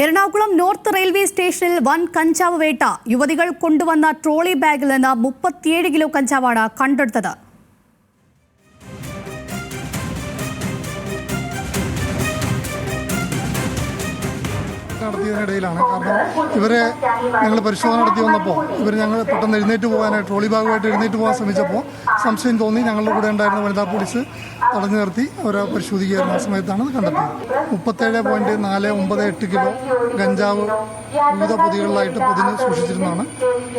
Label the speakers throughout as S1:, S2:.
S1: Ernakulam north railway സ്റ്റേഷനിൽ വൻ കഞ്ചാവ് വേട്ട. യുവതികൾ കൊണ്ടുവന്ന ട്രോളി ബാഗിൽ നിന്ന് 37 കിലോ കഞ്ചാവാണ് കണ്ടെടുത്തത്.
S2: നടത്തിയതിനിടയിലാണ്. കാരണം ഇവരെ ഞങ്ങൾ പരിശോധന നടത്തി വന്നപ്പോൾ ഞങ്ങൾ പെട്ടെന്ന് എഴുന്നേറ്റ് പോകാനായിട്ട് ട്രോളി ബാഗുമായിട്ട് എഴുന്നേറ്റ് പോകാൻ ശ്രമിച്ചപ്പോൾ സംശയം തോന്നി ഞങ്ങളുടെ കൂടെ ഉണ്ടായിരുന്ന വനിതാ പോലീസ് തടഞ്ഞു നിർത്തി അവരെ പരിശോധിക്കുകയായിരുന്ന ആ സമയത്താണ് കണ്ടെത്തിയത്. 37.498 കിലോ ഗഞ്ചാവ് വിവിധ പൊതികളിലായിട്ട് പൊതിഞ്ഞ് സൂക്ഷിച്ചിരുന്നതാണ്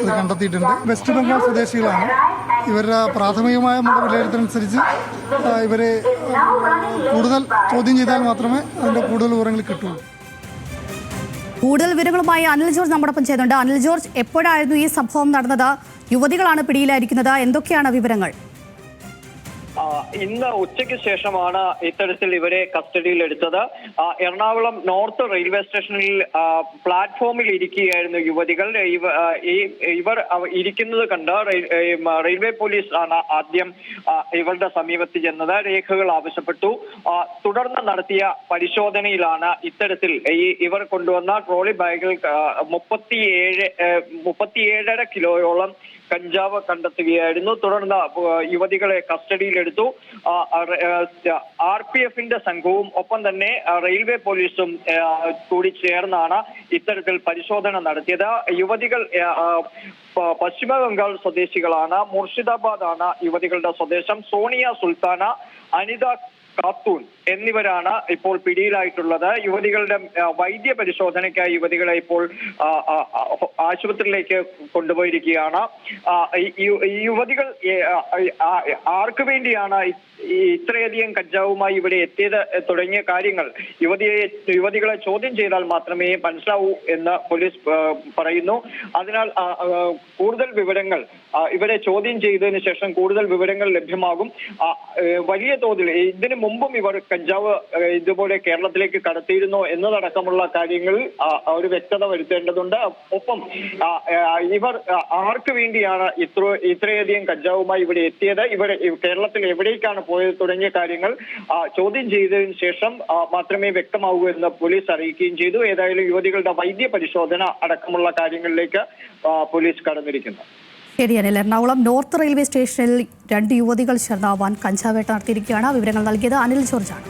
S2: ഇത് കണ്ടെത്തിയിട്ടുണ്ട്. വെസ്റ്റ് ബംഗാൾ സ്വദേശികളാണ്. ഇവരുടെ പ്രാഥമികമായ വിലയിരുത്തലനുസരിച്ച് ഇവരെ കൂടുതൽ ചോദ്യം ചെയ്താൽ മാത്രമേ അതിൻ്റെ കൂടുതൽ വിവരങ്ങൾ കിട്ടുള്ളൂ.
S1: കൂടുതൽ വിവരങ്ങളുമായി അനിൽ ജോർജ് നമ്മോടൊപ്പം ചെയ്യുന്നുണ്ട്. അനിൽ ജോർജ്, എപ്പോഴായിരുന്നു ഈ സംഭവം നടന്നത്? യുവതികളാണ് പിടിയിലായിരിക്കുന്നത്. എന്തൊക്കെയാണ് വിവരങ്ങൾ?
S3: ഇന്ന് ഉച്ചയ്ക്ക് ശേഷമാണ് ഇത്തരത്തിൽ ഇവരെ കസ്റ്റഡിയിൽ എടുത്തത്. എറണാകുളം നോർത്ത് റെയിൽവേ സ്റ്റേഷനിൽ പ്ലാറ്റ്ഫോമിൽ ഇരിക്കുകയായിരുന്നു യുവതികൾ. ഇവർ ഇരിക്കുന്നത് കണ്ട് റെയിൽവേ പോലീസ് ആണ് ആദ്യം ഇവരുടെ സമീപത്ത് ചെന്നത്. രേഖകൾ ആവശ്യപ്പെട്ടു. തുടർന്ന് നടത്തിയ പരിശോധനയിലാണ് ഇത്തരത്തിൽ ഇവർ കൊണ്ടുവന്ന ട്രോളി ബാഗിൽ 37.5 കിലോയോളം കഞ്ചാവ് കണ്ടെത്തുകയായിരുന്നു. തുടർന്ന് യുവതികളെ കസ്റ്റഡിയിലെടുത്തു. RPFന്റെ സംഘവും ഒപ്പം തന്നെ റെയിൽവേ പോലീസും കൂടി ചേർന്നാണ് ഇത്തരത്തിൽ പരിശോധന നടത്തിയത്. യുവതികൾ പശ്ചിമ ബംഗാൾ സ്വദേശികളാണ്. മുർഷിദാബാദ് ആണ് യുവതികളുടെ സ്വദേശം. സോണിയ സുൽത്താന, അനിത ഖാത്തൂൻ എന്നിവരാണ് ഇപ്പോൾ പിടിയിലായിട്ടുള്ളത്. യുവതികളുടെ വൈദ്യ പരിശോധനയ്ക്കായി യുവതികളെ ഇപ്പോൾ ആശുപത്രിയിലേക്ക് കൊണ്ടുപോയിരിക്കുകയാണ്. യുവതികൾ ആർക്കു വേണ്ടിയാണ് ഇത്രയധികം കഞ്ചാവുമായി ഇവിടെ എത്തിയത് തുടങ്ങിയ കാര്യങ്ങൾ യുവതികളെ ചോദ്യം ചെയ്താൽ മാത്രമേ മനസ്സിലാവൂ എന്ന് പോലീസ് പറയുന്നു. അതിനാൽ കൂടുതൽ വിവരങ്ങൾ ഇവരെ ചോദ്യം ചെയ്തതിനു ശേഷം കൂടുതൽ വിവരങ്ങൾ ലഭ്യമാകും. വലിയ തോതിൽ ഇതിനു മുമ്പും ഇവർ കഞ്ചാവ് ഇതുപോലെ കേരളത്തിലേക്ക് കടത്തിയിരുന്നോ എന്നതടക്കമുള്ള കാര്യങ്ങളിൽ ഒരു വ്യക്തത വരുത്തേണ്ടതുണ്ട്. ഒപ്പം ഇവർ ആർക്ക് വേണ്ടിയാണ് ഇത്രയധികം കഞ്ചാവുമായി ഇവിടെ എത്തിയത്, ഇവിടെ കേരളത്തിൽ എവിടേക്കാണ് പോയത് തുടങ്ങിയ കാര്യങ്ങൾ ചോദ്യം ചെയ്തതിനു ശേഷം മാത്രമേ വ്യക്തമാവൂ എന്ന് പോലീസ് അറിയിക്കുകയും ചെയ്തു. ഏതായാലും യുവതികളുടെ വൈദ്യ പരിശോധന അടക്കമുള്ള കാര്യങ്ങളിലേക്ക് പോലീസ് കടന്നിരിക്കുന്നു.
S1: ശരിയാണ്. എറണാകുളം നോർത്ത് റെയിൽവേ സ്റ്റേഷനിൽ 2 യുവതികൾ ചേർന്ന് വൻ കഞ്ചാവേട്ട നടത്തിയിരിക്കുകയാണ്. വിവരങ്ങൾ നൽകിയത് അനിൽ ജോർജാണ്.